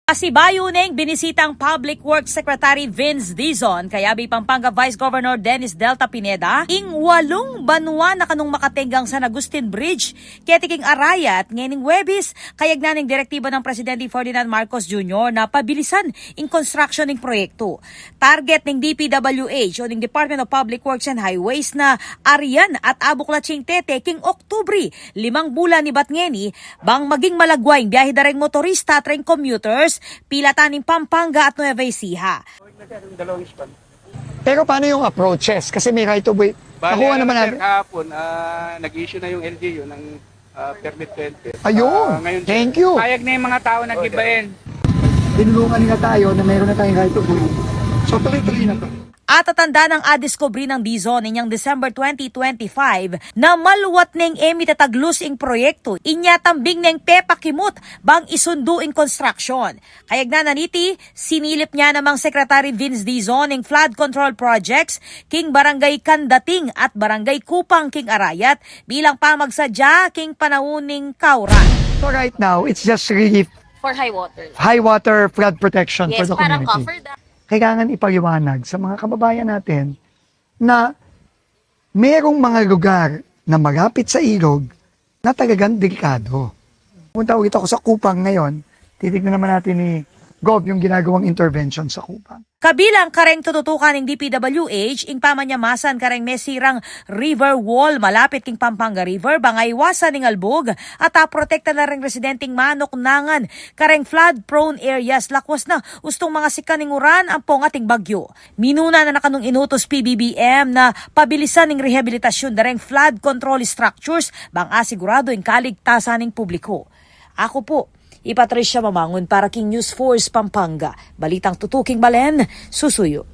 Asibayuning binisitang Public Works Secretary Vince Dizon kaya Pampanga Vice Governor Dennis Delta Pineda ing 8 banwa na kanong makatenggang San Agustin Bridge ketiking arayat nganing Huwebes kayagnaning direktiba ng Presidente Ferdinand Marcos Jr. na pabilisan ing construction ning proyekto. Target ning DPWH o ning Department of Public Works and Highways na ariyan at abuklatsing tete king Oktubre 5 bulan ni Batngeni bang maging malagway biyahe dareng motorista at ring commuters pilataning Pampanga at Nueva Ecija. Pero paano yung approaches? Kasi may right of way. Nakuha naman natin. Kahapon, nag-issue na yung LGU ng permit to enter. Ayun, Ngayon, thank you. Payag na yung mga tao nag-ibahin. Tinulungan nila tayo na mayroon na tayong right of way. So tuloy-tuloy na to. At tatanda ng adiskobri ng Dizon inyang December 2025 na maluwat ning mitataglus ing proyekto inyatambing ning pepakimot bang isundo ing construction. Kayag na naniti, sinilip niya namang Secretary Vince Dizon ing flood control projects king Barangay Kandating at Barangay Kupang king Arayat bilang pamagsadya king panahuning Kauran. So right now, it's just really For high water. high water flood protection for Yes, the parang community. cover that. Kailangan ipaliwanag sa mga kababayan natin na merong mga lugar na malapit sa ilog na talagang delikado. Punta ulit ako sa Kupang ngayon, titignan naman natin ni Gov yung ginagawang intervention sa Kupang. Kabilang kareng tututukan ng DPWH, ing pamanyamasan kareng mesirang river wall malapit king Pampanga River, bangay iwasan ning albog at protekta na ring residenteng manok nangan kareng flood-prone areas lakwas na ustong mga sikaning uran ang pongating bagyo. Minuna na nakanong inutos PBBM na pabilisan ning rehabilitasyon dareng flood control structures bang asigurado ing kaligtasan ning publiko. Ako po, Patricia Mamangon para King News Force Pampanga. Balitang tutuking balen, susuyo.